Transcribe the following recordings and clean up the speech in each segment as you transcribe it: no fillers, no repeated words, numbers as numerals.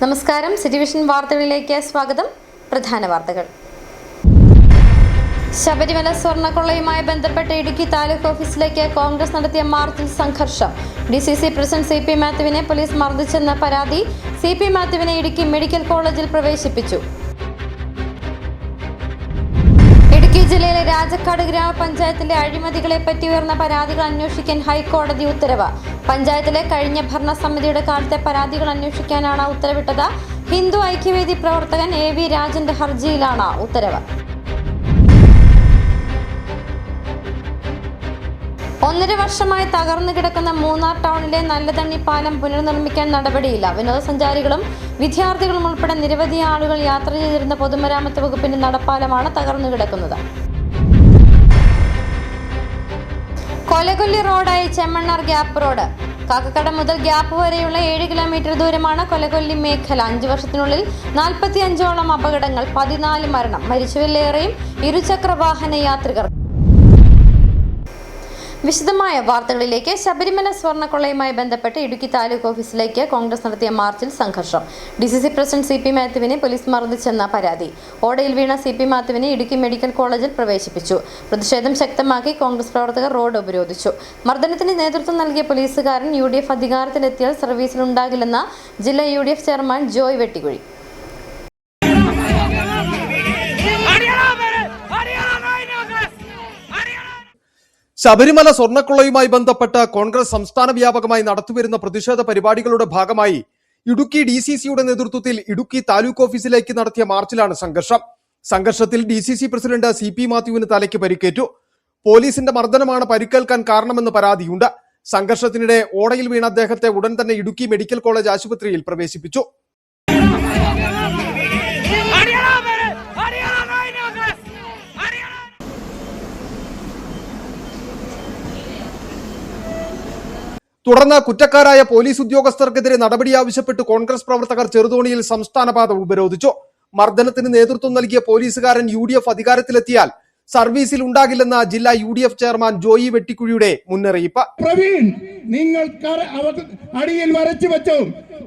നമസ്കാരം. City vision വാർത്തകളിലേക്ക് സ്വാഗതം. പ്രധാന വാർത്തകൾ. ശബരിമല സ്വർണ്ണക്കൊള്ളയുമായി ബന്ധപ്പെട്ട് ഇടുക്കി താലൂക്ക് ഓഫീസിലേക്ക് കോൺഗ്രസ് നടത്തിയ മാർച്ചിൽ സംഘർഷം. DCC പ്രസിഡന്റ് CP മാത്യുവിനെ പോലീസ് മർദ്ദിച്ചെന്ന പരാതി. CP മാത്യുവിനെ ഇടുക്കി മെഡിക്കൽ കോളേജിൽ പ്രവേശിപ്പിച്ചു. ഇടുക്കി ജില്ലയിലെ രാജക്കാട് ഗ്രാമപഞ്ചായത്തിലെ അഴിമതികളെപ്പറ്റി ഉയർന്ന പരാതികൾ അന്വേഷിക്കാൻ ഹൈക്കോടതി ഉത്തരവ്. പഞ്ചായത്തിലെ കഴിഞ്ഞ ഭരണസമിതിയുടെ കാലത്തെ പരാതികൾ അന്വേഷിക്കാനാണ് ഉത്തരവിട്ടത്. ഹിന്ദു ഐക്യവേദി പ്രവർത്തകൻ AV രാജന്റെ ഹർജിയിലാണ് ഉത്തരവ്. 1.5 വർഷമായി തകർന്നു കിടക്കുന്ന മൂന്നാർ ടൗണിലെ നല്ലതണ്ണി പാലം പുനർനിർമ്മിക്കാൻ നടപടിയില്ല. വിനോദസഞ്ചാരികളും വിദ്യാർത്ഥികളും ഉൾപ്പെടെ നിരവധി ആളുകൾ യാത്ര ചെയ്തിരുന്ന പൊതുമരാമത്ത് വകുപ്പിന്റെ നടപ്പാലമാണ് തകർന്നു കിടക്കുന്നത്. കൊലകൊല്ലി റോഡായി ചെമ്മണ്ണാർ ഗ്യാപ്പ് റോഡ്. കാക്കക്കട മുതൽ ഗ്യാപ്പ് വരെയുള്ള 7 കിലോമീറ്റർ ദൂരമാണ് കൊലകൊല്ലി മേഖല. 5 വർഷത്തിനുള്ളിൽ 45ഓളം അപകടങ്ങൾ, 14 മരണം, മരിച്ചവരിലേറെയും ഇരുചക്ര വാഹന യാത്രികർ. വിശദമായ വാർത്തകളിലേക്ക്. ശബരിമല സ്വർണ്ണക്കൊള്ളയുമായി ബന്ധപ്പെട്ട് ഇടുക്കി താലൂക്ക് ഓഫീസിലേക്ക് കോൺഗ്രസ് നടത്തിയ മാർച്ചിൽ സംഘർഷം. DCC പ്രസിഡന്റ് CP മാത്യുവിനെ പോലീസ് മർദ്ദിച്ചെന്ന പരാതി. ഓടയിൽ വീണ CP മാത്യുവിനെ ഇടുക്കി മെഡിക്കൽ കോളേജിൽ പ്രവേശിപ്പിച്ചു. പ്രതിഷേധം ശക്തമാക്കി കോൺഗ്രസ് പ്രവർത്തകർ റോഡ് ഉപരോധിച്ചു. മർദ്ദനത്തിന് നേതൃത്വം നൽകിയ പോലീസുകാരൻ UDF അധികാരത്തിലെത്തിയാൽ സർവീസിലുണ്ടാകില്ലെന്ന ജില്ലാ UDF ചെയർമാൻ ജോയ് വെട്ടിക്കുഴി. ശബരിമല സ്വർണ്ണക്കൊള്ളയുമായി ബന്ധപ്പെട്ട് കോൺഗ്രസ് സംസ്ഥാന വ്യാപകമായി നടത്തിവരുന്ന പ്രതിഷേധ പരിപാടികളുടെ ഭാഗമായി ഇടുക്കി DCCയുടെ നേതൃത്വത്തിൽ ഇടുക്കി താലൂക്ക് ഓഫീസിലേക്ക് നടത്തിയ മാർച്ചിലാണ് സംഘർഷത്തിൽ DCC പ്രസിഡന്റ് CP മാത്യുവിന് തലയ്ക്ക് പരിക്കേറ്റു. പോലീസിന്റെ മർദ്ദനമാണ് പരിക്കേൽക്കാൻ കാരണമെന്ന് പരാതിയുണ്ട്. സംഘർഷത്തിനിടെ ഓടയിൽ വീണ അദ്ദേഹത്തെ ഉടൻ തന്നെ ഇടുക്കി മെഡിക്കൽ കോളേജ് ആശുപത്രിയിൽ പ്രവേശിപ്പിച്ചു. തുടർന്ന് കുറ്റക്കാരായ പോലീസ് ഉദ്യോഗസ്ഥർക്കെതിരെ നടപടി ആവശ്യപ്പെട്ട് കോൺഗ്രസ് പ്രവർത്തകർ ചെറുതോണിയിൽ സംസ്ഥാനപാത ഉപരോധിച്ചു. മർദ്ദനത്തിന് നേതൃത്വം നൽകിയ പോലീസുകാരൻ UDF അധികാരത്തിലെത്തിയാൽ സർവീസിൽ ഉണ്ടാകില്ലെന്ന ജില്ലാ UDF ചെയർമാൻ ജോയി വെട്ടിക്കുഴിയുടെ മുന്നറിയിപ്പ്. പ്രവീൺ, നിങ്ങൾ അടിയിൽ വരച്ചു വെച്ചു.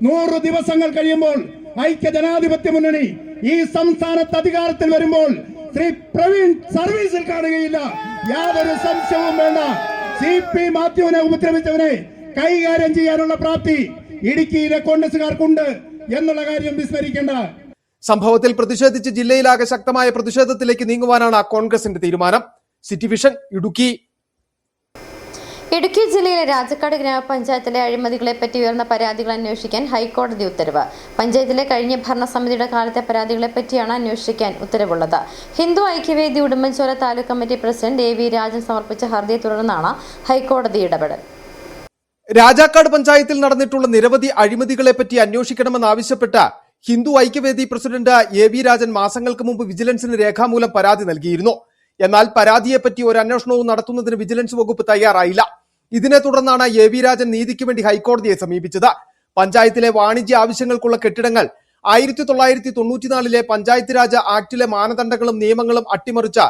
100 ദിവസങ്ങൾ കഴിയുമ്പോൾ ഐക്യ ജനാധിപത്യ മുന്നണി ഈ സംസ്ഥാനത്ത് അധികാരത്തിൽ വരുമ്പോൾ ശ്രീ പ്രവീൺ സർവീസിൽ കാണുകയില്ല. യാതൊരു സംശയവും വേണ്ട. CP മാത്യുവിനെ ഉപദ്രവിച്ചവനെ കൈകാര്യം ചെയ്യാനുള്ള പ്രാപ്തി ഇടുക്കിയിലെ കോൺഗ്രസുകാർക്കുണ്ട് എന്നുള്ള കാര്യം വിസ്മരിക്കേണ്ട. സംഭവത്തിൽ പ്രതിഷേധിച്ച് ജില്ലയിലാകെ ശക്തമായ പ്രതിഷേധത്തിലേക്ക് നീങ്ങുവാനാണ് കോൺഗ്രസിന്റെ തീരുമാനം. City vision Idukki. ഇടുക്കി ജില്ലയിലെ രാജക്കാട് ഗ്രാമപഞ്ചായത്തിലെ അഴിമതികളെപ്പറ്റി ഉയർന്ന പരാതികൾ അന്വേഷിക്കാൻ ഹൈക്കോടതി ഉത്തരവ്. പഞ്ചായത്തിലെ കഴിഞ്ഞ ഭരണസമിതിയുടെ കാലത്തെ പരാതികളെപ്പറ്റിയാണ് അന്വേഷിക്കാൻ ഉത്തരവുള്ളത്. Hindu Aikyavedi Udumbanchola taluk committee president AV Rajan സമർപ്പിച്ച ഹർജിയെ തുടർന്നാണ് ഹൈക്കോടതി ഇടപെടൽ. രാജാക്കാട് പഞ്ചായത്തിൽ നടന്നിട്ടുള്ള നിരവധി അഴിമതികളെപ്പറ്റി അന്വേഷിക്കണമെന്നാവശ്യപ്പെട്ട് ഹിന്ദു ഐക്യവേദി പ്രസിഡന്റ് AV രാജൻ മാസങ്ങൾക്ക് മുമ്പ് വിജിലൻസിന് രേഖാമൂലം പരാതി നൽകിയിരുന്നു. എന്നാൽ പരാതിയെപ്പറ്റി ഒരു അന്വേഷണവും നടത്തുന്നതിന് വിജിലൻസ് വകുപ്പ് തയ്യാറായില്ല. ഇതിനെ തുടർന്നാണ് AV രാജൻ നീതിക്ക് വേണ്ടി ഹൈക്കോടതിയെ സമീപിച്ചത്. പഞ്ചായത്തിലെ വാണിജ്യ ആവശ്യങ്ങൾക്കുള്ള കെട്ടിടങ്ങൾ 1994 പഞ്ചായത്ത് രാജ് ആക്ടിലെ മാനദണ്ഡങ്ങളും നിയമങ്ങളും അട്ടിമറിച്ച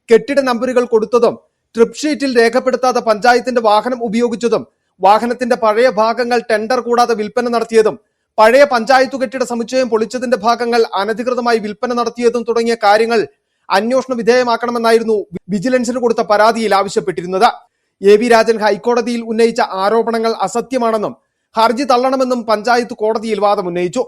കെട്ടിട നമ്പറുകൾ കൊടുത്തതും ട്രിപ്പ് ഷീറ്റിൽ രേഖപ്പെടുത്താതെ പഞ്ചായത്തിന്റെ വാഹനം ഉപയോഗിച്ചതും വാഹനത്തിന്റെ പഴയ ഭാഗങ്ങൾ ടെൻഡർ കൂടാതെ വിൽപ്പന നടത്തിയതും പഴയ പഞ്ചായത്ത് കെട്ടിട സമുച്ചയം പൊളിച്ചതിന്റെ ഭാഗങ്ങൾ അനധികൃതമായി വിൽപ്പന നടത്തിയതും തുടങ്ങിയ കാര്യങ്ങൾ അന്വേഷണ വിധേയമാക്കണമെന്നായിരുന്നു വിജിലൻസിന് കൊടുത്ത പരാതിയിൽ ആവശ്യപ്പെട്ടിരുന്നത്. AV രാജൻ ഹൈക്കോടതിയിൽ ഉന്നയിച്ച ആരോപണങ്ങൾ അസത്യമാണെന്നും ഹർജി തള്ളണമെന്നും പഞ്ചായത്ത് കോടതിയിൽ വാദമുന്നയിച്ചു.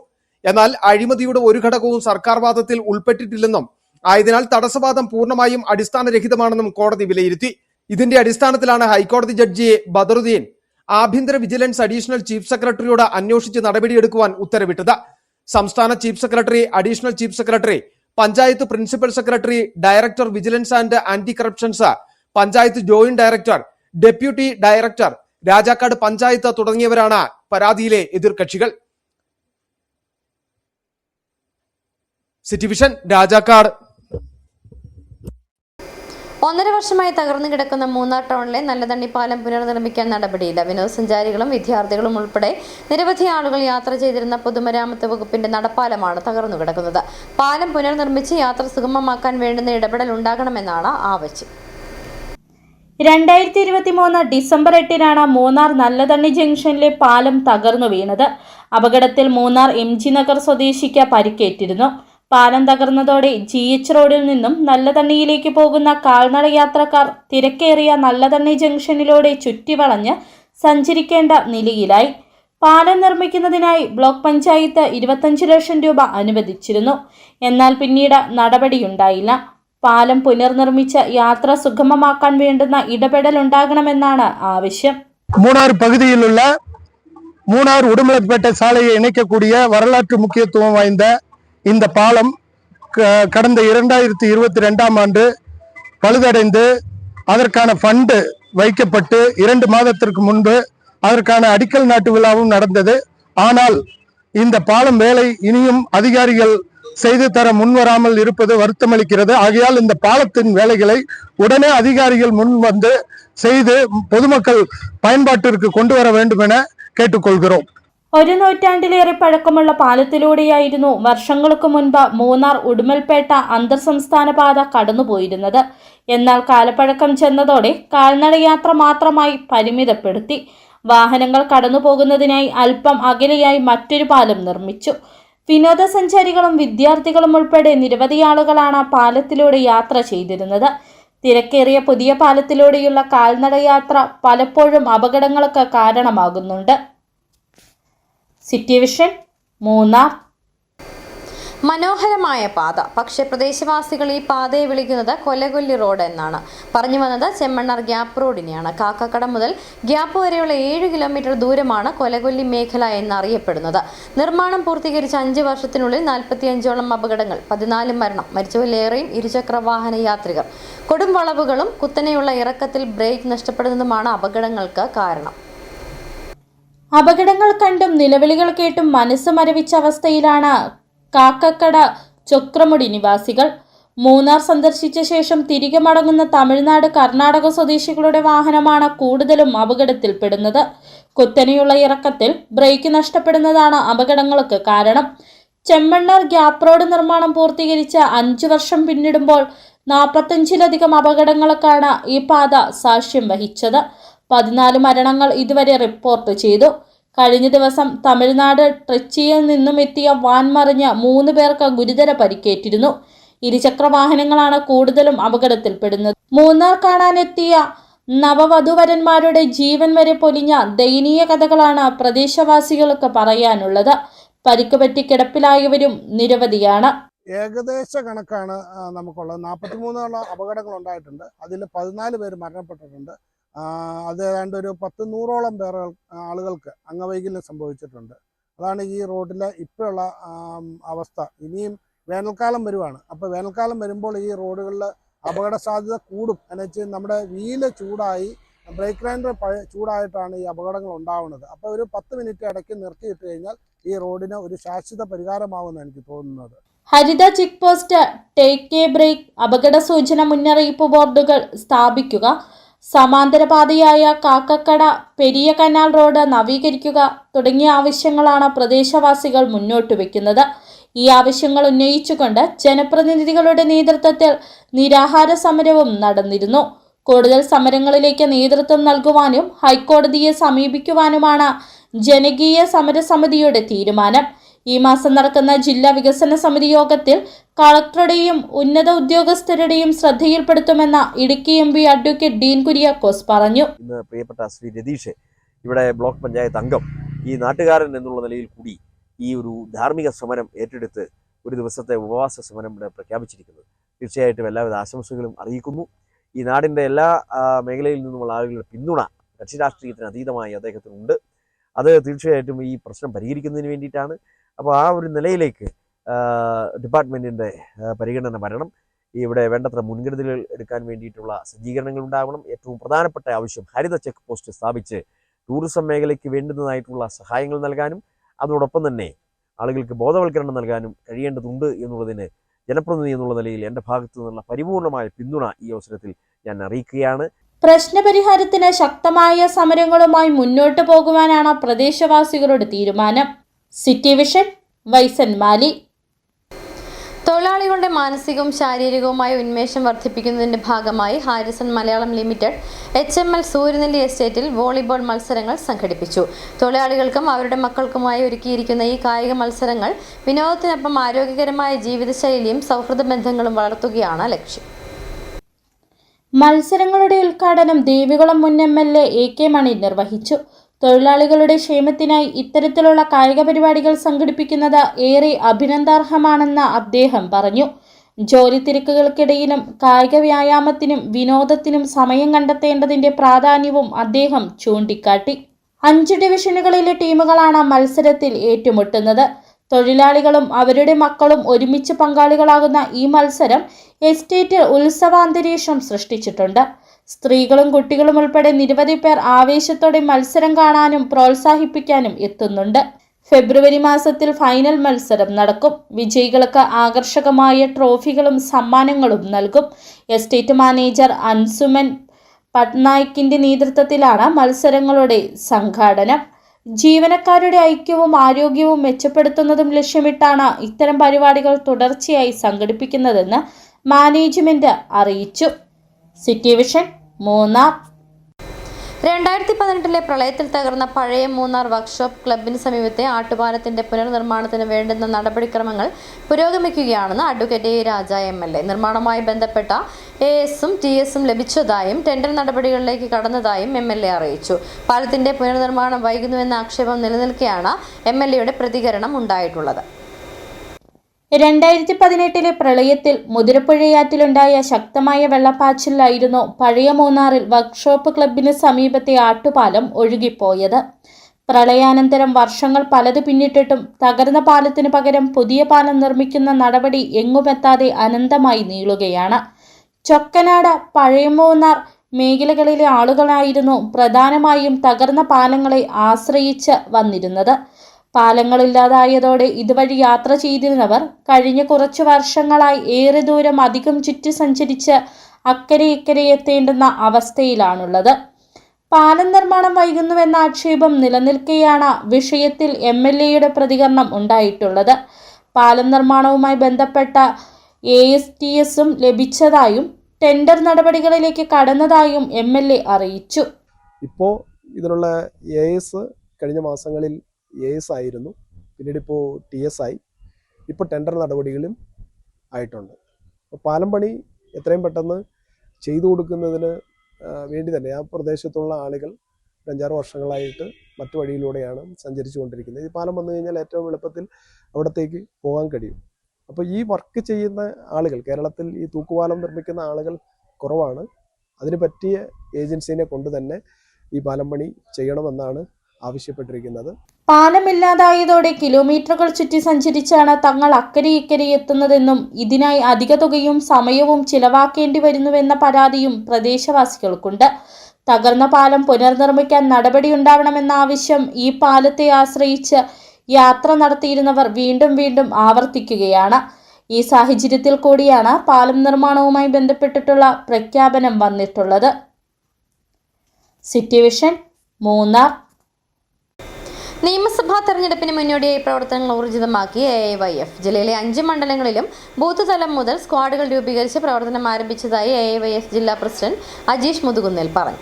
എന്നാൽ അഴിമതിയുടെ ഒരു ഘടകവും സർക്കാർ വാദത്തിൽ ഉൾപ്പെട്ടിട്ടില്ലെന്നും ആയതിനാൽ തടസ്സവാദം പൂർണ്ണമായും അടിസ്ഥാനരഹിതമാണെന്നും കോടതി വിലയിരുത്തി. ഇതിന്റെ അടിസ്ഥാനത്തിലാണ് ഹൈക്കോടതി ജഡ്ജി ബദറുദ്ദീൻ ആഭ്യന്തര വിജിലൻസ് അഡീഷണൽ ചീഫ് സെക്രട്ടറിയോട് അന്വേഷിച്ച് നടപടിയെടുക്കുവാൻ ഉത്തരവിട്ടത്. സംസ്ഥാന chief secretary, additional chief secretary, panchayat principal secretary, director vigilance and anti corruptions, panchayat joint director, deputy director, Rajakkad panchayat തുടങ്ങിയവരാണ് പരാതിയിലെ എതിർകക്ഷികൾ. City vision Rajakkad. 1.5 വർഷമായി തകർന്നു കിടക്കുന്ന മൂന്നാർ ടൗണിലെ നല്ലതണ്ണി പാലം പുനർനിർമ്മിക്കാൻ നടപടിയില്ല. വിനോദസഞ്ചാരികളും വിദ്യാർത്ഥികളും ഉൾപ്പെടെ നിരവധി ആളുകൾ യാത്ര ചെയ്തിരുന്ന പൊതുമരാമത്ത് വകുപ്പിന്റെ നടപ്പാലമാണ് തകർന്നു കിടക്കുന്നത്. പാലം പുനർനിർമ്മിച്ച് യാത്ര സുഗമമാക്കാൻ വേണ്ടുന്ന ഇടപെടൽ ഉണ്ടാകണമെന്നാണ് ആവശ്യം. 2023 ഡിസംബർ 8-നാണ് മൂന്നാർ നല്ലതണ്ണി ജംഗ്ഷനിലെ പാലം തകർന്നു വീണത്. അപകടത്തിൽ മൂന്നാർ MG നഗർ സ്വദേശിക്ക് പരിക്കേറ്റിരുന്നു. പാലം തകർന്നതോടെ GH റോഡിൽ നിന്നും നല്ലതണ്ണിയിലേക്ക് പോകുന്ന കാൽനട യാത്രക്കാർ തിരക്കേറിയ നല്ലതണ്ണി ജംഗ്ഷനിലൂടെ ചുറ്റിവളഞ്ഞ് സഞ്ചരിക്കേണ്ട നിലയിലായി. പാലം നിർമ്മിക്കുന്നതിനായി ബ്ലോക്ക് പഞ്ചായത്ത് 25 ലക്ഷം രൂപ അനുവദിച്ചിരുന്നു. എന്നാൽ പിന്നീട് നടപടിയുണ്ടായില്ല. പാലം പുനർനിർമ്മിച്ച് യാത്ര സുഗമമാക്കാൻ വേണ്ടുന്ന ഇടപെടൽ ഉണ്ടാകണമെന്നാണ് ആവശ്യം. மூணார் பகுதியில் உள்ள மூணார் உடுமலைப்பேட்டை சாலையை இணைக்கக்கூடிய வரலாற்று முக்கியத்துவம் வாய்ந்த இந்த பாலம் கடந்த 2022ஆம் ஆண்டு பழுதடைந்து அதற்கான ஃபண்டு வைக்கப்பட்டு 2 மாதத்திற்கு முன்பு அதற்கான அடிக்கல் நாட்டு விழாவும் நடந்தது. ஆனால் இந்த பாலம் வேலை இனியும் அதிகாரிகள் செய்து தர முன்வராமல் இருப்பது வருத்தமளிக்கிறது. ஆகையால் இந்த பாலத்தின் வேலைகளை உடனே அதிகாரிகள் முன் வந்து செய்து பொதுமக்கள் பயன்பாட்டிற்கு கொண்டு வர வேண்டும் என கேட்டுக்கொள்கிறோம். ഒരു നൂറ്റാണ്ടിലേറെ പഴക്കമുള്ള പാലത്തിലൂടെയായിരുന്നു വർഷങ്ങൾക്ക് മുൻപ് മൂന്നാർ ഉടുമൽപേട്ട അന്തർ സംസ്ഥാന പാത കടന്നുപോയിരുന്നത്. എന്നാൽ കാലപ്പഴക്കം ചെന്നതോടെ കാൽനടയാത്ര മാത്രമായി പരിമിതപ്പെടുത്തി. വാഹനങ്ങൾ കടന്നുപോകുന്നതിനായി അല്പം അകലെയായി മറ്റൊരു പാലം നിർമ്മിച്ചു. വിനോദസഞ്ചാരികളും വിദ്യാർത്ഥികളും ഉൾപ്പെടെ നിരവധി ആളുകളാണ് പാലത്തിലൂടെ യാത്ര ചെയ്തിരുന്നത്. തിരക്കേറിയ പുതിയ പാലത്തിലൂടെയുള്ള കാൽനടയാത്ര പലപ്പോഴും അപകടങ്ങൾക്ക് കാരണമാകുന്നുണ്ട്. City vision, Munnar. മനോഹരമായ പാത, പക്ഷേ പ്രദേശവാസികൾ ഈ പാതയെ വിളിക്കുന്നത് കൊലകൊല്ലി റോഡ് എന്നാണ്. പറഞ്ഞു വന്നത് ചെമ്മണ്ണാർ ഗ്യാപ്പ് റോഡിനെയാണ്. കാക്കക്കട മുതൽ ഗ്യാപ്പ് വരെയുള്ള 7 കിലോമീറ്റർ ദൂരമാണ് കൊലകൊല്ലി മേഖല എന്നറിയപ്പെടുന്നത്. നിർമ്മാണം പൂർത്തീകരിച്ച 5 വർഷത്തിനുള്ളിൽ 45ഓളം അപകടങ്ങൾ, 14 മരണം, മരിച്ചവരിലേറെയും ഇരുചക്ര വാഹന യാത്രികർ. കൊടും വളവുകളും കുത്തനെയുള്ള ഇറക്കത്തിൽ ബ്രേക്ക് നഷ്ടപ്പെടുന്നതുമാണ് അപകടങ്ങൾക്ക് കാരണം. അപകടങ്ങൾ കണ്ടും നിലവിളികൾ കേട്ടും മനസ്സ് മരവിച്ച അവസ്ഥയിലാണ് കാക്കക്കട ചൊക്രമുടി നിവാസികൾ. മൂന്നാർ സന്ദർശിച്ച ശേഷം തിരികെ മടങ്ങുന്ന തമിഴ്നാട്, കർണാടക സ്വദേശികളുടെ വാഹനമാണ് കൂടുതലും അപകടത്തിൽപ്പെടുന്നത്. കുത്തനെയുള്ള ഇറക്കത്തിൽ ബ്രേക്ക് നഷ്ടപ്പെടുന്നതാണ് അപകടങ്ങൾക്ക് കാരണം. ചെമ്മണ്ണാർ ഗ്യാപ്പ് റോഡ് നിർമ്മാണം പൂർത്തീകരിച്ച് 5 വർഷം പിന്നിടുമ്പോൾ 45ലധികം അപകടങ്ങൾക്കാണ് ഈ പാത സാക്ഷ്യം വഹിച്ചത്. 14 മരണങ്ങൾ ഇതുവരെ റിപ്പോർട്ട് ചെയ്തു. കഴിഞ്ഞ ദിവസം തമിഴ്നാട് ട്രിച്ചിയിൽ നിന്നും എത്തിയ വാൻ മറിഞ്ഞ് 3 പേർക്ക് ഗുരുതര പരിക്കേറ്റിരുന്നു. ഇരുചക്ര വാഹനങ്ങളാണ് കൂടുതലും അപകടത്തിൽപ്പെടുന്നത്. മൂന്നാർ കാണാനെത്തിയ നവവധുവരന്മാരുടെ ജീവൻ വരെ പൊലിഞ്ഞ ദയനീയ കഥകളാണ് പ്രദേശവാസികൾക്ക് പറയാനുള്ളത്. പരിക്കുപറ്റി കിടപ്പിലായവരും നിരവധിയാണ്. ഏകദേശ കണക്കാണ് നമുക്കുള്ളത്. 43 അപകടങ്ങൾ ഉണ്ടായിട്ടുണ്ട്. അതിൽ 14 പേര് മരണപ്പെട്ടിട്ടുണ്ട്. അത് ഏതാണ്ട് ഒരു 100-100ഓളം ആളുകൾക്ക് അംഗവൈകല്യം സംഭവിച്ചിട്ടുണ്ട്. അതാണ് ഈ റോഡിലെ ഇപ്പോഴുള്ള അവസ്ഥ. ഇനിയും വേനൽക്കാലം വരുവാണ്. അപ്പോൾ വേനൽക്കാലം വരുമ്പോൾ ഈ റോഡുകളിൽ അപകട സാധ്യത കൂടും. എന്നുവെച്ചാൽ നമ്മുടെ വീല് ചൂടായി, ബ്രേക്ക് ലൈനർ ചൂടായിട്ടാണ് ഈ അപകടങ്ങൾ ഉണ്ടാവുന്നത്. അപ്പോൾ ഒരു 10 മിനിറ്റ് ഇടയ്ക്ക് നിർത്തിയിട്ട് കഴിഞ്ഞാൽ ഈ റോഡിന് ഒരു ശാശ്വത പരിഹാരമാവുമെന്ന് എനിക്ക് തോന്നുന്നത്. ഹരിത check post, take a break, അപകട സൂചന മുന്നറിയിപ്പ് ബോർഡുകൾ സ്ഥാപിക്കുക, സമാന്തര പാതയായ കാക്കക്കട പെരിയ കനാൽ റോഡ് നവീകരിക്കുക തുടങ്ങിയ ആവശ്യങ്ങളാണ് പ്രദേശവാസികൾ മുന്നോട്ട് വയ്ക്കുന്നത്. ഈ ആവശ്യങ്ങൾ ഉന്നയിച്ചുകൊണ്ട് ജനപ്രതിനിധികളുടെ നേതൃത്വത്തിൽ നിരാഹാര സമരവും നടന്നിരുന്നു. കൂടുതൽ സമരങ്ങളിലേക്ക് നേതൃത്വം നൽകുവാനും ഹൈക്കോടതിയെ സമീപിക്കുവാനുമാണ് ജനകീയ സമരസമിതിയുടെ തീരുമാനം. ഈ മാസം നടക്കുന്ന ജില്ലാ വികസന സമിതി യോഗത്തിൽ കളക്ടറുടെയും ഉന്നത ഉദ്യോഗസ്ഥരുടെയും ശ്രദ്ധയിൽപ്പെടുത്തുമെന്ന് ഇടുക്കി MP അഡ്വക്കേറ്റ് ഡീൻ കുര്യാക്കോസ് പറഞ്ഞു. ഇന്ന് പ്രിയപ്പെട്ട ശ്രീ രതീഷ്, ഇവിടെ ബ്ലോക്ക് പഞ്ചായത്ത് അംഗം, ഈ നാട്ടുകാരൻ എന്നുള്ള നിലയിൽ കൂടി ഈ ഒരു ധാർമ്മിക സമരം ഏറ്റെടുത്ത് ഒരു ദിവസത്തെ ഉപവാസ സമരം ഇവിടെ പ്രഖ്യാപിച്ചിരിക്കുന്നത്. തീർച്ചയായിട്ടും എല്ലാവിധ ആശംസകളും അറിയിക്കുന്നു. ഈ നാടിൻ്റെ എല്ലാ മേഖലയിൽ നിന്നുമുള്ള ആളുകളുടെ പിന്തുണ കക്ഷി രാഷ്ട്രീയത്തിന് അതീതമായി അദ്ദേഹത്തിനുണ്ട്. അത് തീർച്ചയായിട്ടും ഈ പ്രശ്നം പരിഹരിക്കുന്നതിന് വേണ്ടിയിട്ടാണ്. അപ്പോൾ ആ ഒരു നിലയിലേക്ക് ഡിപ്പാർട്ട്മെൻറ്റിൻ്റെ പരിഗണന വരണം. ഇവിടെ വേണ്ടത്ര മുൻകരുതലുകൾ എടുക്കാൻ വേണ്ടിയിട്ടുള്ള സജ്ജീകരണങ്ങൾ ഉണ്ടാവണം. ഏറ്റവും പ്രധാനപ്പെട്ട ആവശ്യം ഹരിത ചെക്ക് പോസ്റ്റ് സ്ഥാപിച്ച് ടൂറിസം മേഖലയ്ക്ക് വേണ്ടുന്നതായിട്ടുള്ള സഹായങ്ങൾ നൽകാനും അതോടൊപ്പം തന്നെ ആളുകൾക്ക് ബോധവൽക്കരണം നൽകാനും കഴിയേണ്ടതുണ്ട് എന്നുള്ളതിന് ജനപ്രതിനിധി എന്നുള്ള നിലയിൽ എൻ്റെ ഭാഗത്തു നിന്നുള്ള പരിപൂർണമായ പിന്തുണ ഈ അവസരത്തിൽ ഞാൻ അറിയിക്കുകയാണ്. പ്രശ്നപരിഹാരത്തിന് ശക്തമായ സമരങ്ങളുമായി മുന്നോട്ട് പോകുവാനാണ് പ്രദേശവാസികളുടെ തീരുമാനം. സിറ്റി വിഷൻ, വൈസൻ മാലി. തൊഴിലാളികളുടെ മാനസികവും ശാരീരികവുമായ ഉന്മേഷം വർദ്ധിപ്പിക്കുന്നതിന്റെ ഭാഗമായി Harrison Malayalam limited HML Suryanelli എസ്റ്റേറ്റിൽ വോളിബോൾ മത്സരങ്ങൾ സംഘടിപ്പിച്ചു. തൊഴിലാളികൾക്കും അവരുടെ മക്കൾക്കുമായി ഒരുക്കിയിരിക്കുന്ന ഈ കായിക മത്സരങ്ങൾ വിനോദത്തിനൊപ്പം ആരോഗ്യകരമായ ജീവിതശൈലിയും സൗഹൃദ ബന്ധങ്ങളും വളർത്തുകയാണ് ലക്ഷ്യം. മത്സരങ്ങളുടെ ഉദ്ഘാടനം ദേവികുളം മുൻ MLA AK മണി നിർവഹിച്ചു. തൊഴിലാളികളുടെ ക്ഷേമത്തിനായി ഇത്തരത്തിലുള്ള കായിക പരിപാടികൾ സംഘടിപ്പിക്കുന്നത് ഏറെ അഭിനന്ദനാർഹമാണെന്ന് അദ്ദേഹം പറഞ്ഞു. ജോലി തിരക്കുകൾക്കിടയിലും കായിക വ്യായാമത്തിനും വിനോദത്തിനും സമയം കണ്ടെത്തേണ്ടതിന്റെ പ്രാധാന്യവും അദ്ദേഹം ചൂണ്ടിക്കാട്ടി. 5 ഡിവിഷനുകളിലെ ടീമുകളാണ് മത്സരത്തിൽ ഏറ്റുമുട്ടുന്നത്. തൊഴിലാളികളും അവരുടെ മക്കളും ഒരുമിച്ച് പങ്കാളികളാകുന്ന ഈ മത്സരം എസ്റ്റേറ്റിൽ ഉത്സവാന്തരീക്ഷം സൃഷ്ടിച്ചിട്ടുണ്ട്. സ്ത്രീകളും കുട്ടികളും ഉൾപ്പെടെ നിരവധി പേർ ആവേശത്തോടെ മത്സരം കാണാനും പ്രോത്സാഹിപ്പിക്കാനും എത്തുന്നുണ്ട്. ഫെബ്രുവരി മാസത്തിൽ ഫൈനൽ മത്സരം നടക്കും. വിജയികൾക്ക് ആകർഷകമായ ട്രോഫികളും സമ്മാനങ്ങളും നൽകും. എസ്റ്റേറ്റ് മാനേജർ അൻസുമൻ പട്നായിക്കിന്റെ നേതൃത്വത്തിലാണ് മത്സരങ്ങളുടെ സംഘാടനം. ജീവനക്കാരുടെ ഐക്യവും ആരോഗ്യവും മെച്ചപ്പെടുത്തുന്നതും ലക്ഷ്യമിട്ടാണ് ഇത്തരം പരിപാടികൾ തുടർച്ചയായി സംഘടിപ്പിക്കുന്നതെന്ന് മാനേജ്മെന്റ് അറിയിച്ചു. City vision Munnar. 2018 പ്രളയത്തിൽ തകർന്ന പഴയ മൂന്നാർ വർക്ക്ഷോപ്പ് ക്ലബിന് സമീപത്തെ ആട്ടുപാലത്തിന്റെ പുനർനിർമ്മാണത്തിന് വേണ്ടുന്ന നടപടിക്രമങ്ങൾ പുരോഗമിക്കുകയാണെന്ന് അഡ്വക്കേറ്റ് A. Raja MLA. നിർമ്മാണവുമായി ബന്ധപ്പെട്ട AS-ഉം TS-ഉം ലഭിച്ചതായും ടെൻഡർ നടപടികളിലേക്ക് കടന്നതായും MLA അറിയിച്ചു. പാലത്തിന്റെ പുനർനിർമ്മാണം വൈകുന്നുവെന്ന ആക്ഷേപം നിലനിൽക്കെയാണ് MLA-യുടെ പ്രതികരണം ഉണ്ടായിട്ടുള്ളത്. 2018 പ്രളയത്തിൽ മുതിരപ്പുഴയാറ്റിലുണ്ടായ ശക്തമായ വെള്ളപ്പാച്ചിലായിരുന്നു പഴയ മൂന്നാറിൽ വർക്ക്ഷോപ്പ് ക്ലബിന് സമീപത്തെ ആട്ടുപാലം ഒഴുകിപ്പോയത്. പ്രളയാനന്തരം വർഷങ്ങൾ പലത് പിന്നിട്ടിട്ടും തകർന്ന പാലത്തിനു പകരം പുതിയ പാലം നിർമ്മിക്കുന്ന നടപടി എങ്ങുമെത്താതെ അനന്തമായി നീളുകയാണ്. ചൊക്കനാട്, പഴയ മൂന്നാർ മേഖലകളിലെ ആളുകളായിരുന്നു പ്രധാനമായും തകർന്ന പാലങ്ങളെ ആശ്രയിച്ച് വന്നിരുന്നത്. പാലങ്ങളില്ലാതായതോടെ ഇതുവഴി യാത്ര ചെയ്തിരുന്നവർ കഴിഞ്ഞ കുറച്ചു വർഷങ്ങളായി ഏറെ ദൂരം അധികം ചുറ്റി സഞ്ചരിച്ച് അക്കരെ ഇക്കരെ എത്തേണ്ടുന്ന അവസ്ഥയിലാണുള്ളത്. പാലം നിർമ്മാണം വൈകുന്നുവെന്ന ആക്ഷേപം നിലനിൽക്കെയാണ് വിഷയത്തിൽ MLA-യുടെ പ്രതികരണം ഉണ്ടായിട്ടുള്ളത്. പാലം നിർമ്മാണവുമായി ബന്ധപ്പെട്ട AS-TS-ഉം ലഭിച്ചതായും ടെൻഡർ നടപടികളിലേക്ക് കടന്നതായും MLA അറിയിച്ചു. ഇപ്പോൾ ഇതിനുള്ള AS കഴിഞ്ഞ മാസങ്ങളിൽ AS ആയിരുന്നു, പിന്നീട് ഇപ്പോൾ TS ആയി, ഇപ്പോൾ ടെൻഡർ നടപടികളും ആയിട്ടുണ്ട്. അപ്പോൾ പാലം പണി എത്രയും പെട്ടെന്ന് ചെയ്തു കൊടുക്കുന്നതിന് വേണ്ടി തന്നെ ആ പ്രദേശത്തുള്ള ആളുകൾ 5-6 വർഷങ്ങളായിട്ട് മറ്റു വഴിയിലൂടെയാണ് സഞ്ചരിച്ചു കൊണ്ടിരിക്കുന്നത്. ഈ പാലം വന്നു കഴിഞ്ഞാൽ ഏറ്റവും എളുപ്പത്തിൽ അവിടത്തേക്ക് പോകാൻ കഴിയും. അപ്പോൾ ഈ വർക്ക് ചെയ്യുന്ന ആളുകൾ, കേരളത്തിൽ ഈ തൂക്കുപാലം നിർമ്മിക്കുന്ന ആളുകൾ കുറവാണ്. അതിന് പറ്റിയ ഏജൻസിനെ കൊണ്ട് തന്നെ ഈ പാലം പണി ചെയ്യണമെന്നാണ് ആവശ്യപ്പെട്ടിരിക്കുന്നത്. പാലമില്ലാതായതോടെ കിലോമീറ്ററുകൾ ചുറ്റി സഞ്ചരിച്ചാണ് തങ്ങൾ അക്കരെ ഇക്കരെ എത്തുന്നതെന്നും ഇതിനായി അധിക തുകയും സമയവും ചിലവാക്കേണ്ടി വരുന്നുവെന്ന പരാതിയും പ്രദേശവാസികൾക്കുണ്ട്. തകർന്ന പാലം പുനർനിർമ്മിക്കാൻ നടപടിയുണ്ടാവണമെന്ന ആവശ്യം ഈ പാലത്തെ ആശ്രയിച്ച് യാത്ര നടത്തിയിരുന്നവർ വീണ്ടും വീണ്ടും ആവർത്തിക്കുകയാണ്. ഈ സാഹചര്യത്തിൽ കൂടിയാണ് പാലം നിർമ്മാണവുമായി ബന്ധപ്പെട്ടിട്ടുള്ള പ്രഖ്യാപനം വന്നിട്ടുള്ളത്. City vision Munnar. നിയമസഭാ തെരഞ്ഞെടുപ്പിന് മുന്നോടിയായി പ്രവർത്തനങ്ങൾ ഊർജിതമാക്കി AIYF. ജില്ലയിലെ 5 മണ്ഡലങ്ങളിലും ബൂത്ത് തലം മുതൽ സ്ക്വാഡുകൾ രൂപീകരിച്ച് പ്രവർത്തനം ആരംഭിച്ചതായി AIYF ജില്ലാ പ്രസിഡന്റ് അജീഷ് മുതുകുന്നേൽ പറഞ്ഞു.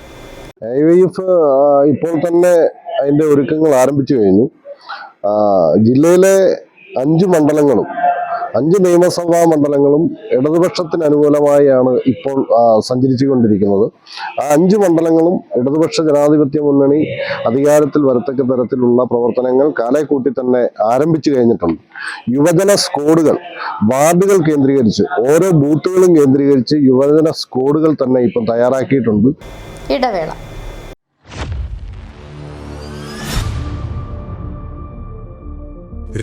AIYF ഇപ്പോൾ തന്നെ അതിൻ്റെ ഒരുക്കങ്ങൾ ആരംഭിച്ചു കഴിഞ്ഞു. ജില്ലയിലെ 5 മണ്ഡലങ്ങളും 5 നിയമസഭാ മണ്ഡലങ്ങളും ഇടതുപക്ഷത്തിന് അനുകൂലമായാണ് ഇപ്പോൾ സഞ്ചരിച്ചു കൊണ്ടിരിക്കുന്നത്. ആ 5 മണ്ഡലങ്ങളും ഇടതുപക്ഷ ജനാധിപത്യ മുന്നണി അധികാരത്തിൽ വരത്തക്ക തരത്തിലുള്ള പ്രവർത്തനങ്ങൾ കാലേക്കൂട്ടി തന്നെ ആരംഭിച്ചു കഴിഞ്ഞിട്ടുണ്ട്. യുവജന സ്ക്വാഡുകൾ വാർഡുകൾ കേന്ദ്രീകരിച്ച്, ഓരോ ബൂത്തുകളും കേന്ദ്രീകരിച്ച് യുവജന സ്ക്വാഡുകൾ തന്നെ ഇപ്പം തയ്യാറാക്കിയിട്ടുണ്ട്. ഇടവേള.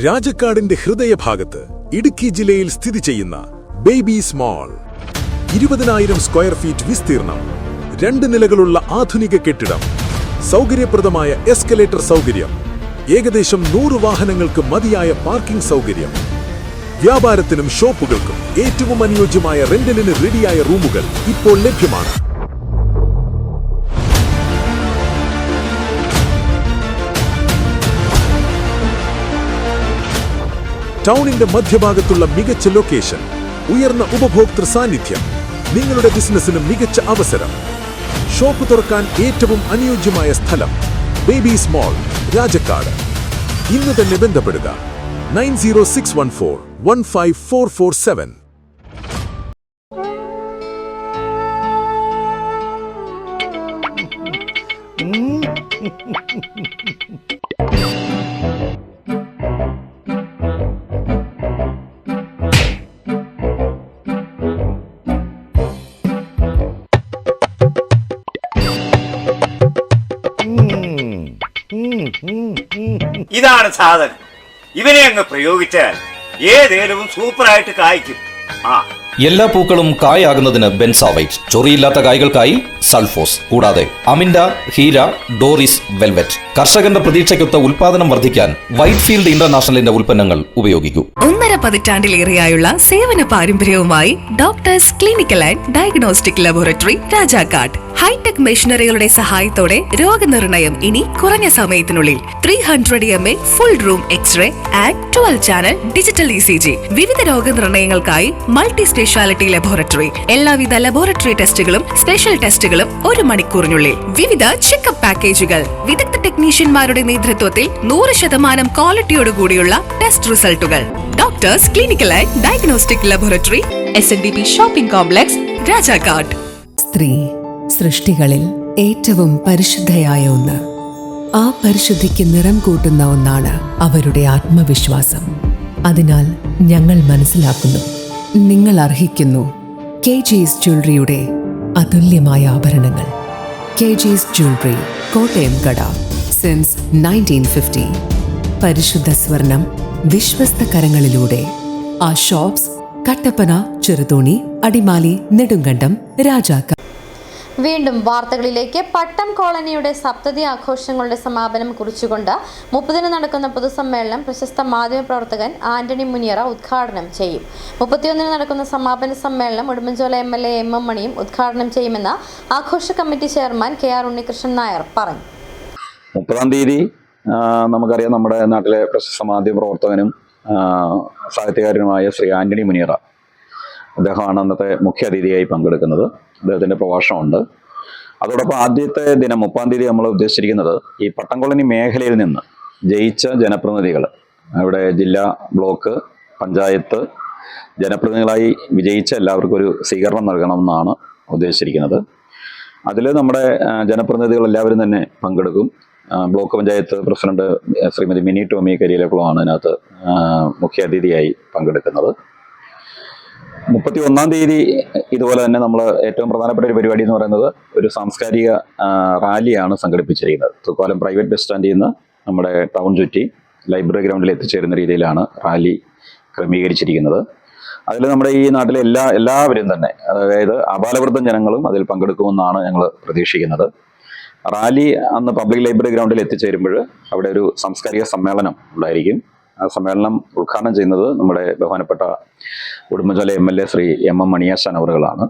രാജക്കാടിന്റെ ഹൃദയഭാഗത്ത് ഇടുക്കി ജില്ലയിൽ സ്ഥിതി ചെയ്യുന്ന ബേബീസ് മാൾ 20,000 സ്ക്വയർ ഫീറ്റ് വിസ്തീർണം, 2 നിലകളുള്ള ആധുനിക കെട്ടിടം, സൗകര്യപ്രദമായ എസ്കലേറ്റർ സൗകര്യം, ഏകദേശം 100 വാഹനങ്ങൾക്ക് മതിയായ പാർക്കിംഗ് സൗകര്യം, വ്യാപാരത്തിനും ഷോപ്പുകൾക്കും ഏറ്റവും അനുയോജ്യമായ റെന്റലിന് റെഡിയായ റൂമുകൾ ഇപ്പോൾ ലഭ്യമാണ്. ടൗണിന്റെ മധ്യഭാഗത്തുള്ള മികച്ച ലൊക്കേഷൻ, ഉയർന്ന ഉപഭോക്തൃ സാന്നിധ്യം, നിങ്ങളുടെ ബിസിനസ്സിന് മികച്ച അവസരം. ഷോപ്പ് തുറക്കാൻ ഏറ്റവും അനുയോജ്യമായ സ്ഥലം ബേബീസ് മാൾ, രാജക്കാട്. ഇന്ന് തന്നെ ബന്ധപ്പെടുക 9061415447. ഇതാണ് സാധനം. ഇവനെ അങ്ങ് പ്രയോഗിച്ചാൽ ഏതേലും സൂപ്പറായിട്ട് കായ്ക്കും. എല്ലാ പൂക്കളും കായാകുന്നതിന് ബെൻസാവൈറ്റ്, ചൊറിയില്ലാത്ത കായ്കൾക്കായി സൾഫോസ്, കൂടാതെ അമിൻഡ, ഹീര, ഡോറിസ്, വെൽവെറ്റ്. കർഷകന്റെ പ്രതീക്ഷയ്ക്കൊത്ത ഉൽപാദനം വർദ്ധിക്കാൻ വൈറ്റ്ഫീൽഡ് ഇന്റർനാഷണലിന്റെ ഉൽപ്പന്നങ്ങൾ ഉപയോഗിക്കൂ. 1.5 പതിറ്റാണ്ടിലേറെയായുള്ള സേവന പാരമ്പര്യവുമായി doctors clinical and diagnostic laboratory, Rajakkad. Hi-tech മെഷീനറികളുടെ സഹായത്തോടെ രോഗനിർണയം ഇനി കുറഞ്ഞ സമയത്തിനുള്ളിൽ. 300 ml full room x-ray and 12 channel digital ECG. വിവിധ രോഗനിർണയങ്ങൾക്കായി മൾട്ടി സ്പെഷ്യാലിറ്റി ലബോറട്ടറി. എല്ലാവിധ ലബോറട്ടറി ടെസ്റ്റുകളും സ്പെഷ്യൽ ടെസ്റ്റുകളും 1 മണിക്കൂറിനുള്ളിൽ. വിവിധ ചെക്കപ്പ് പാക്കേജുകൾ. വിദഗ്ധ ടെക്നീഷ്യന്മാരുടെ നേതൃത്വത്തിൽ 100% ക്വാളിറ്റിയോടുകൂടിയുള്ള ടെസ്റ്റ് റിസൾട്ടുകൾ. Doctors clinical and diagnostic laboratory, SNDP shopping complex, Rajakkad. സ്ത്രീ സൃഷ്ടികളിൽ ഏറ്റവും പരിശുദ്ധയായ ഒന്ന്. ആ പരിശുദ്ധിക്ക് നിറം കൂട്ടുന്ന ഒന്നാണ് അവരുടെ ആത്മവിശ്വാസം. അതിനാൽ ഞങ്ങൾ മനസ്സിലാക്കുന്നു, നിങ്ങൾ അർഹിക്കുന്നു KG's ജ്വല്ലറിയുടെ അതുല്യമായ ആഭരണങ്ങൾ. KG's ജ്വല്ലറി, കോട്ടയം കട, സിൻസ് 1950. പരിശുദ്ധ സ്വർണം വിശ്വസ്ത കരങ്ങളിലൂടെ. ആ ഷോപ്സ് കട്ടപ്പന, ചെറുതോണി, അടിമാലി, നെടുങ്കണ്ടം, രാജാക്കാട്. വീണ്ടും വാർത്തകളിലേക്ക്. പട്ടം കോളനിയുടെ സപ്തതി ആഘോഷങ്ങളുടെ സമാപനം കുറിച്ചുകൊണ്ട് 30-ന് നടക്കുന്ന പൊതുസമ്മേളനം പ്രശസ്ത മാധ്യമപ്രവർത്തകൻ ആന്റണി മുനിയറ ഉദ്ഘാടനം ചെയ്യും. 31-ന് നടക്കുന്ന സമാപന സമ്മേളനം ഉടുമ്പൻചോല MLA MM മണിയും ഉദ്ഘാടനം ചെയ്യുമെന്ന് ആഘോഷ committee chairman KR Unnikrishnan Nair പറഞ്ഞു. 30-ാം തീയതി നമുക്കറിയാം, നമ്മുടെ നാട്ടിലെ പ്രശസ്ത മാധ്യമപ്രവർത്തകനും സാഹിത്യകാരനുമായ ശ്രീ ആന്റണി മുനിയറ, അദ്ദേഹമാണ് അന്നത്തെ മുഖ്യ അതിഥിയായി പങ്കെടുക്കുന്നത്. അദ്ദേഹത്തിൻ്റെ പ്രഭാഷണമുണ്ട്. അതോടൊപ്പം ആദ്യത്തെ ദിനം 30-ാം തീയതി നമ്മൾ ഉദ്ദേശിച്ചിരിക്കുന്നത് ഈ പട്ടം കോളനി മേഖലയിൽ നിന്ന് ജയിച്ച ജനപ്രതിനിധികൾ, അവിടെ ജില്ലാ, ബ്ലോക്ക്, പഞ്ചായത്ത് ജനപ്രതിനിധികളായി വിജയിച്ച എല്ലാവർക്കും ഒരു സ്വീകരണം നൽകണമെന്നാണ് ഉദ്ദേശിച്ചിരിക്കുന്നത്. അതിൽ നമ്മുടെ ജനപ്രതിനിധികൾ എല്ലാവരും തന്നെ പങ്കെടുക്കും. ബ്ലോക്ക് പഞ്ചായത്ത് പ്രസിഡന്റ് ശ്രീമതി മിനി ടോമി കരിയിലക്കുളമാണ് അതിനകത്ത് മുഖ്യ അതിഥിയായി പങ്കെടുക്കുന്നത്. 31-ാം തീയതി ഇതുപോലെ തന്നെ നമ്മൾ ഏറ്റവും പ്രധാനപ്പെട്ട ഒരു പരിപാടി എന്ന് പറയുന്നത് ഒരു സാംസ്കാരിക റാലിയാണ് സംഘടിപ്പിച്ചിരിക്കുന്നത്. തൃക്കോലം പ്രൈവറ്റ് ബസ് സ്റ്റാൻഡിൽ നിന്ന് നമ്മുടെ ടൗൺ ചുറ്റി ലൈബ്രറി ഗ്രൗണ്ടിൽ എത്തിച്ചേരുന്ന രീതിയിലാണ് റാലി ക്രമീകരിച്ചിരിക്കുന്നത്. അതിൽ നമ്മുടെ ഈ നാട്ടിലെ എല്ലാവരും തന്നെ, അതായത് ആബാലവൃദ്ധം ജനങ്ങളും അതിൽ പങ്കെടുക്കുമെന്നാണ് ഞങ്ങൾ പ്രതീക്ഷിക്കുന്നത്. റാലി അന്ന് പബ്ലിക് ലൈബ്രറി ഗ്രൗണ്ടിൽ എത്തിച്ചേരുമ്പോൾ അവിടെ ഒരു സാംസ്കാരിക സമ്മേളനം ഉണ്ടായിരിക്കും. ആ സമ്മേളനം ഉദ്ഘാടനം ചെയ്യുന്നത് നമ്മുടെ ബഹുമാനപ്പെട്ട ഉടുമ്പൻചോല MLA ശ്രീ MM മണിയാശാൻ അവറുകളാണ്.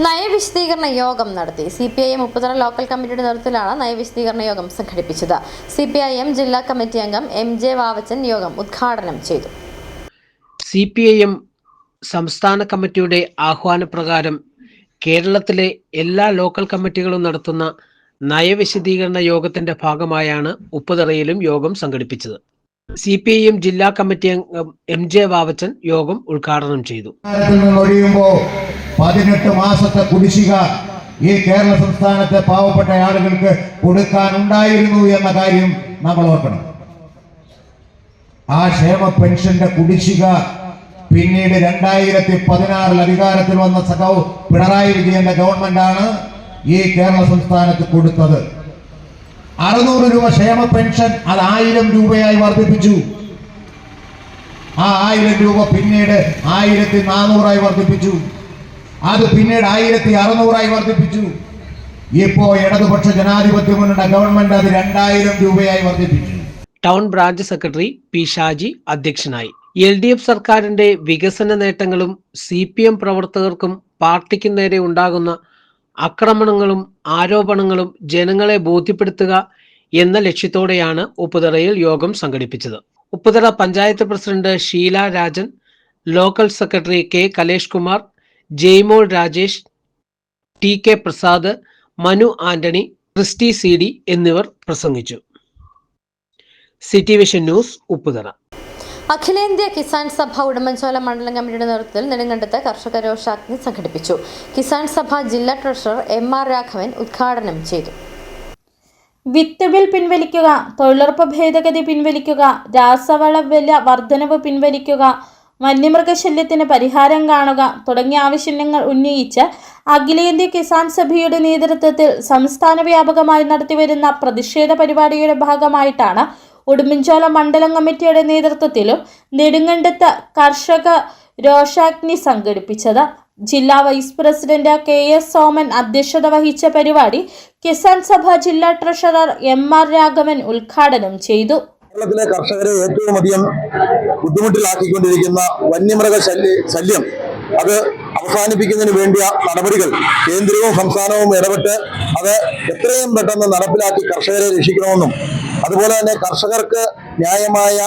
നയവിശദീകരണ യോഗം നടത്തി. CPIM ഉപ്പുതറ ലോക്കൽ കമ്മിറ്റിയുടെ നേതൃത്വത്തിലാണ് നയവിശദീകരണ യോഗം സംഘടിപ്പിച്ചത്. CPIM ജില്ലാ കമ്മിറ്റി അംഗം MJ വാവച്ചൻ യോഗം ഉദ്ഘാടനം ചെയ്തു. CPIM സംസ്ഥാന കമ്മിറ്റിയുടെ ആഹ്വാനപ്രകാരം കേരളത്തിലെ എല്ലാ ലോക്കൽ കമ്മിറ്റികളും നടത്തുന്ന നയവിശദീകരണ യോഗത്തിന്റെ ഭാഗമായാണ് ഉപ്പുതറയിലും യോഗം സംഘടിപ്പിച്ചത്. CPIM ജില്ലാ കമ്മിറ്റി അംഗം MJ വാവച്ചൻ യോഗം ഉദ്ഘാടനം ചെയ്തു. 18 മാസത്തെ കുടിശ്ശിക ഈ കേരള സംസ്ഥാനത്തെ പാവപ്പെട്ട ആളുകൾക്ക് കൊടുക്കാനുണ്ടായിരുന്നു എന്ന കാര്യം നമ്മൾ ഓർക്കണം. ആ ക്ഷേമ പെൻഷന്റെ കുടിശ്ശിക പിന്നീട് 2016 അധികാരത്തിൽ വന്ന സഖാവ് പിണറായി വിജയന്റെ ഗവൺമെന്റാണ് ഈ കേരള സംസ്ഥാനത്ത് കൊടുത്തത്. 600 രൂപ ക്ഷേമ പെൻഷൻ അത് 1000 രൂപയായി വർദ്ധിപ്പിച്ചു. ആ 1000 രൂപ പിന്നീട് 1400 വർദ്ധിപ്പിച്ചു. അത് പിന്നീട് 1600 വർദ്ധിപ്പിച്ചു. ഇപ്പോ ഇടതുപക്ഷ ജനാധിപത്യ മുന്നണിയുടെ ഗവൺമെന്റ് അത് 2000 രൂപയായി വർദ്ധിപ്പിച്ചു. Town branch secretary P Shaji അധ്യക്ഷനായി. LDF സർക്കാരിന്റെ വികസന നേട്ടങ്ങളും CPM പ്രവർത്തകർക്കും പാർട്ടിക്കും നേരെ ഉണ്ടാകുന്ന ആക്രമണങ്ങളും ആരോപണങ്ങളും ജനങ്ങളെ ബോധ്യപ്പെടുത്തുക എന്ന ലക്ഷ്യത്തോടെയാണ് ഉപ്പുതറയിൽ യോഗം സംഘടിപ്പിച്ചത്. Upputhara panchayat president Sheela Rajan, local secretary K Kalesh Kumar, Jaimol Rajesh, T K Prasad, Manu Antony, Christy C D എന്നിവർ പ്രസംഗിച്ചു. City vision news, Upputhara. Akhilendya Kisan സഭ ഉടുമ്പൻചോല മണ്ഡലം കമ്മിറ്റിയുടെ നേതൃത്വത്തിൽ നെടുങ്കണ്ടത്ത് കർഷക രോഷാഗ്നി സംഘടിപ്പിച്ചു. കിസാൻ സഭ ജില്ലാ ട്രഷറർ MR രാഘവൻ ഉദ്ഘാടനം ചെയ്തു. വിത്ത് ബിൽ പിൻവലിക്കുക, തൊഴിലുറപ്പ് ഭേദഗതി പിൻവലിക്കുക, രാസവള വില വർധനവ് പിൻവലിക്കുക, വന്യമൃഗശല്യത്തിന് പരിഹാരം കാണുക തുടങ്ങിയ ആവശ്യങ്ങൾ ഉന്നയിച്ച് അഖിലേന്ത്യാ കിസാൻ സഭയുടെ നേതൃത്വത്തിൽ സംസ്ഥാന വ്യാപകമായി നടത്തിവരുന്ന പ്രതിഷേധ പരിപാടിയുടെ ഭാഗമായിട്ടാണ് ഉടുമ്പൻചോല മണ്ഡലം കമ്മിറ്റിയുടെ നേതൃത്വത്തിലും നെടുങ്കണ്ടത്ത് കർഷക രോഷാഗ്നി സംഘടിപ്പിച്ചത്. ജില്ലാ വൈസ് പ്രസിഡന്റ് KS സോമൻ അധ്യക്ഷത വഹിച്ച പരിപാടി കിസാൻ സഭ ജില്ലാ ട്രഷറർ MR രാഘവൻ ഉദ്ഘാടനം ചെയ്തു. കേരളത്തിലെ കർഷകരെ ഏറ്റവും അധികം ബുദ്ധിമുട്ടിലാക്കിക്കൊണ്ടിരിക്കുന്ന വന്യമൃഗ ശല്യം അത് അവസാനിപ്പിക്കുന്നതിന് വേണ്ടിയ നടപടികൾ കേന്ദ്രവും സംസ്ഥാനവും ഇടപെട്ട് അത് എത്രയും പെട്ടെന്ന് നടപ്പിലാക്കി കർഷകരെ രക്ഷിക്കണമെന്നും അതുപോലെ തന്നെ കർഷകർക്ക് ന്യായമായ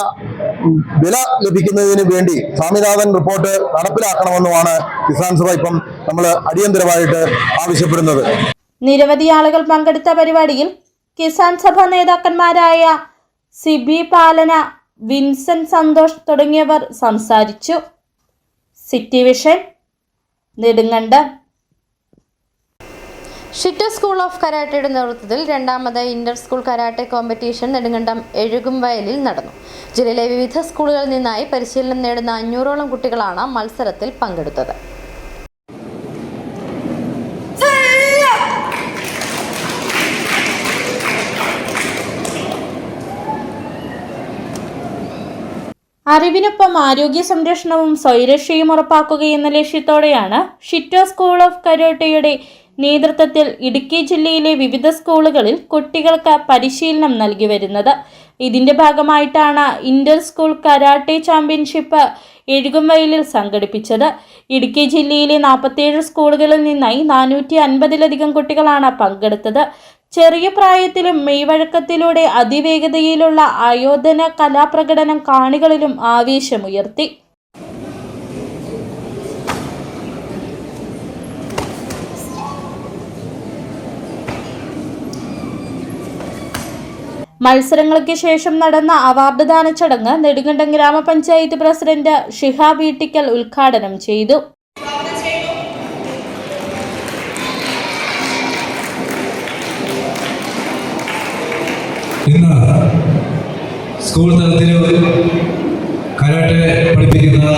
വില ലഭിക്കുന്നതിന് വേണ്ടി സ്വാമിനാഥൻ റിപ്പോർട്ട് നടപ്പിലാക്കണമെന്നുമാണ് കിസാൻ സഭ ഇപ്പം നമ്മൾ അടിയന്തരമായിട്ട് ആവശ്യപ്പെടുന്നത്. നിരവധി ആളുകൾ പങ്കെടുത്ത പരിപാടിയിൽ കിസാൻ സഭ നേതാക്കന്മാരായ സിബി പാലന, വിൻസെന്റ് സന്തോഷ് തുടങ്ങിയവർ സംസാരിച്ചു. City vision, Nedumkandam. Shito school of കരാട്ടയുടെ നേതൃത്വത്തിൽ രണ്ടാമത് inter school karate competition Nedumkandam എഴുകുംവയലിൽ നടന്നു. ജില്ലയിലെ വിവിധ സ്കൂളുകളിൽ നിന്നായി പരിശീലനം നേടുന്ന 500ഓളം കുട്ടികളാണ് മത്സരത്തിൽ പങ്കെടുത്തത്. അറിവിനൊപ്പം ആരോഗ്യ സംരക്ഷണവും സ്വയരക്ഷയും ഉറപ്പാക്കുകയെന്ന ലക്ഷ്യത്തോടെയാണ് ഷിറ്റോ സ്കൂൾ ഓഫ് കരാട്ടയുടെ നേതൃത്വത്തിൽ ഇടുക്കി ജില്ലയിലെ വിവിധ സ്കൂളുകളിൽ കുട്ടികൾക്ക് പരിശീലനം നൽകി വരുന്നത്. ഇതിന്റെ ഭാഗമായിട്ടാണ് ഇന്റർ സ്കൂൾ കരാട്ടെ ചാമ്പ്യൻഷിപ്പ് എഴുകുംവയലിൽ സംഘടിപ്പിച്ചത്. ഇടുക്കി ജില്ലയിലെ 47 സ്കൂളുകളിൽ നിന്നായി 450-ലധികം കുട്ടികളാണ് പങ്കെടുത്തത്. ചെറിയ പ്രായത്തിലും മെയ്വഴക്കത്തിലൂടെ അതിവേഗതയിലുള്ള ആയോധന കലാപ്രകടനം കാണികളിലും ആവേശമുയർത്തി. മത്സരങ്ങൾക്ക് ശേഷം നടന്ന അവാർഡ് ദാന ചടങ്ങ് നെടുങ്കണ്ടം ഗ്രാമപഞ്ചായത്ത് പ്രസിഡന്റ് ഷിഹാബ് ഈട്ടിക്കൽ ഉദ്ഘാടനം ചെയ്തു. ഇന്ന് സ്കൂൾ തലത്തിൽ കരാട്ടെ പഠിപ്പിക്കുന്ന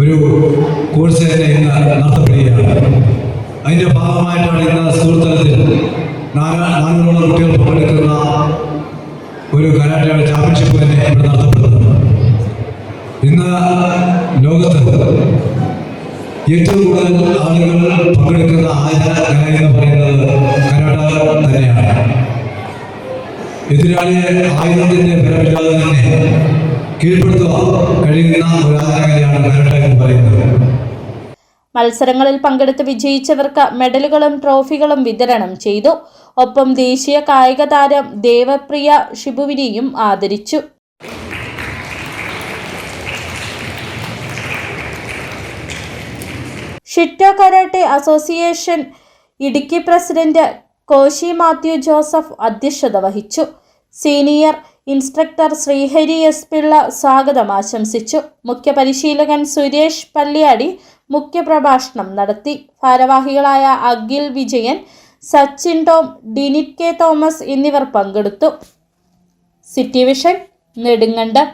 ഒരു കോഴ്സ് തന്നെ ഇന്ന് നടത്തപ്പെടുകയാണ്. അതിൻ്റെ ഭാഗമായിട്ടാണ് ഇന്ന് സ്കൂൾ തലത്തിൽ 400ഓളം കുട്ടികൾ പങ്കെടുക്കുന്ന ഒരു കരാട്ടയുടെ ചാമ്പ്യൻഷിപ്പ് തന്നെ ഇവിടെ നടത്തപ്പെടുന്നത്. ഇന്ന് ലോകത്ത് ഏറ്റവും കൂടുതൽ ആളുകൾ പങ്കെടുക്കുന്ന ആയുധ കല എന്ന് പറയുന്നത് കരാട്ട തന്നെയാണ്. എതിരാളിയെ ആയുധത്തിന്റെ ബലമില്ലാതെ തന്നെ കീഴ്പ്പെടുത്തുവാൻ കഴിയുന്ന ഒരു ആയുധകലയാണ് കരാട്ട എന്ന് പറയുന്നത്. മത്സരങ്ങളിൽ പങ്കെടുത്ത് വിജയിച്ചവർക്ക് മെഡലുകളും ട്രോഫികളും വിതരണം ചെയ്തു. ഒപ്പം ദേശീയ കായിക താരം ദേവപ്രിയ ഷിബുവിനെയും ആദരിച്ചു. Shito karate association Idukki president Koshy Mathew Joseph അധ്യക്ഷത വഹിച്ചു. Senior instructor Sreehari S Pillai സ്വാഗതം ആശംസിച്ചു. മുഖ്യ പരിശീലകൻ സുരേഷ് പള്ളിയാടി മുഖ്യപ്രഭാഷണം നടത്തി. ഭാരവാഹികളായ അഖിൽ വിജയൻ, സച്ചിൻ ടോം, ഡിനിറ്റ് കെ തോമസ് എന്നിവർ പങ്കെടുത്തു. City vision, Nedumkandam.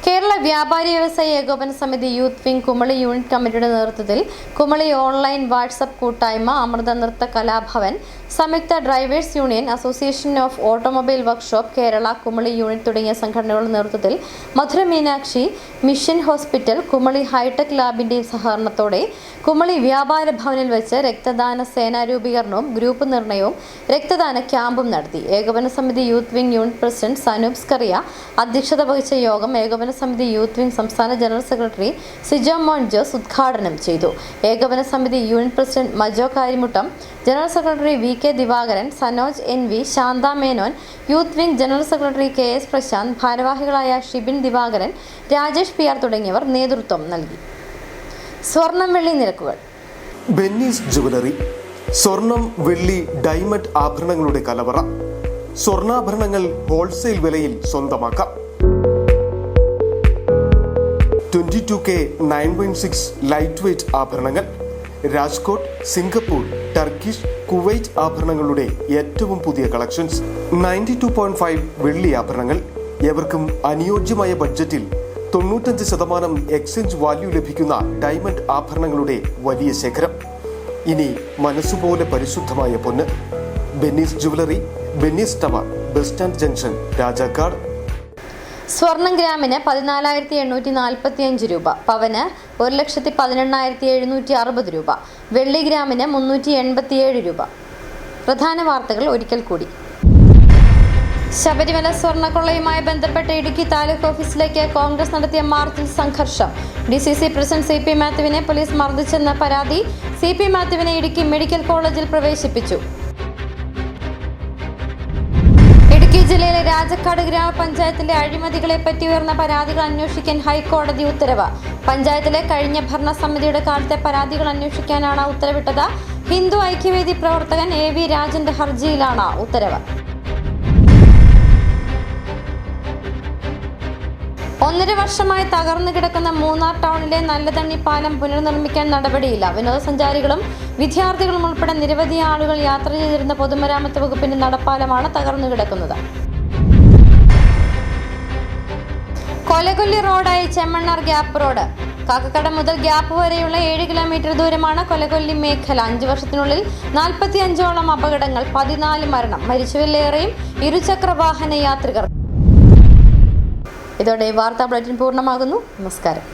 കേരള വ്യാപാരി വ്യവസായ ഏകോപന Samithi youth wing Kumily unit കമ്മിറ്റിയുടെ നേതൃത്വത്തിൽ കുമളി ഓൺലൈൻ വാട്സപ്പ് കൂട്ടായ്മ, Amrita Nritha Kalabhavan, Samyuktha drivers union, association of automobile workshop Kerala Kumily unit തുടങ്ങിയ സംഘടനകളുടെ നേതൃത്വത്തിൽ Madurai Meenakshi mission hospital, Kumily hi-tech ലാബിന്റെ സഹകരണത്തോടെ കുമളി വ്യാപാര ഭവനിൽ വെച്ച് രക്തദാന സേനാ രൂപീകരണവും ഗ്രൂപ്പ് നിർണയവും രക്തദാന ക്യാമ്പും നടത്തി. Ekopana Samithi youth wing unit president Sanoop Scaria അധ്യക്ഷത വഹിച്ച യോഗം ഏകോപന സമിതി യൂത്ത് വിംഗ് സംസ്ഥാന ജനറൽ സെക്രട്ടറി സിജോ മോൻ ജോസ് ഉദ്ഘാടനം ചെയ്തു. Ekopana Samithi unit president Majo Karimuttam, general secretary VK Divakaran, Sanoj NV, Shantha Menon, youth wing general secretary KS Prasanth, ഭാരവാഹികളായ ഷിബിൻ ദിവാകരൻ, രാജേഷ് PR തുടങ്ങിയവർ നേതൃത്വം നൽകി. സ്വർണം വെള്ളി നിരക്കുകൾ. ബെന്നീസ് ജുവലറി, സ്വർണം വെള്ളി ഡയമണ്ട് ആഭരണങ്ങളുടെ കലവറ. സ്വർണ്ണാഭരണങ്ങൾ ഹോൾസെയിൽ വിലയിൽ സ്വന്തമാക്കാം. 22K 9.6 ലൈറ്റ് വെയ്റ്റ് ആഭരണങ്ങൾ. രാജ്കോട്ട്, സിംഗപ്പൂർ, ടർക്കിഷ്, കുവൈറ്റ് ആഭരണങ്ങളുടെ ഏറ്റവും പുതിയ കളക്ഷൻസ്. 92.5 വെള്ളി ആഭരണങ്ങൾ. ഏവർക്കും അനുയോജ്യമായ ബഡ്ജറ്റിൽ 95% എക്സ്ചേഞ്ച് വാല്യൂ ലഭിക്കുന്ന ഡയമണ്ട് ആഭരണങ്ങളുടെ വലിയ ശേഖരം. ഇനി മനസ്സുപോലെ പരിശുദ്ധമായ പൊന്ന്. Benny's jewellery, Benny's tower, bus stand junction, Rajakkad. സ്വർണം ഗ്രാമിന് 14,845 രൂപ, പവന് 1,18,760 രൂപ, വെള്ളി ഗ്രാമിന് 387 രൂപ. പ്രധാന വാർത്തകൾ ഒരിക്കൽ കൂടി. ശബരിമല സ്വർണ്ണക്കൊള്ളയുമായി ബന്ധപ്പെട്ട് ഇടുക്കി താലൂക്ക് ഓഫീസിലേക്ക് കോൺഗ്രസ് നടത്തിയ മാർച്ചിൽ സംഘർഷം. DCC പ്രസിഡന്റ് CP മാത്യുവിനെ പോലീസ് മർദ്ദിച്ചെന്ന പരാതി. CP മാത്യുവിനെ ഇടുക്കി മെഡിക്കൽ കോളേജിൽ പ്രവേശിപ്പിച്ചു. ഇടുക്കി ജില്ലയിലെ രാജക്കാട് ഗ്രാമപഞ്ചായത്തിലെ അഴിമതികളെപ്പറ്റി ഉയർന്ന പരാതികൾ അന്വേഷിക്കാൻ ഹൈക്കോടതി ഉത്തരവ്. പഞ്ചായത്തിലെ കഴിഞ്ഞ ഭരണസമിതിയുടെ കാലത്തെ പരാതികൾ അന്വേഷിക്കാനാണ് ഉത്തരവിട്ടത്. ഹിന്ദു ഐക്യവേദി പ്രവർത്തകൻ AV രാജന്റെ ഹർജിയിലാണ് ഉത്തരവ്. 1.5 വർഷമായി തകർന്നു കിടക്കുന്ന മൂന്നാർ ടൗണിലെ നല്ലതണ്ണി പാലം പുനർനിർമ്മിക്കാൻ നടപടിയില്ല. വിനോദസഞ്ചാരികളും വിദ്യാർത്ഥികളും ഉൾപ്പെടെ നിരവധി ആളുകൾ യാത്ര ചെയ്തിരുന്ന പൊതുമരാമത്ത് വകുപ്പിന്റെ നടപ്പാലമാണ് തകർന്നു കിടക്കുന്നത്. കൊലകൊല്ലി റോഡായി ചെമ്മണ്ണാർ ഗ്യാപ്പ് റോഡ്. കാക്കക്കട മുതൽ ഗ്യാപ്പ് വരെയുള്ള 7 കിലോമീറ്റർ ദൂരമാണ് കൊലകൊല്ലി മേഖല. 5 വർഷത്തിനുള്ളിൽ 45ഓളം അപകടങ്ങൾ, 14 മരണം, മരിച്ചവരിലേറെയും ഇരുചക്ര വാഹന യാത്രികർ. ഇതോടെ വാർത്താ ബുള്ളറ്റിൻ പൂർണ്ണമാകുന്നു. നമസ്കാരം.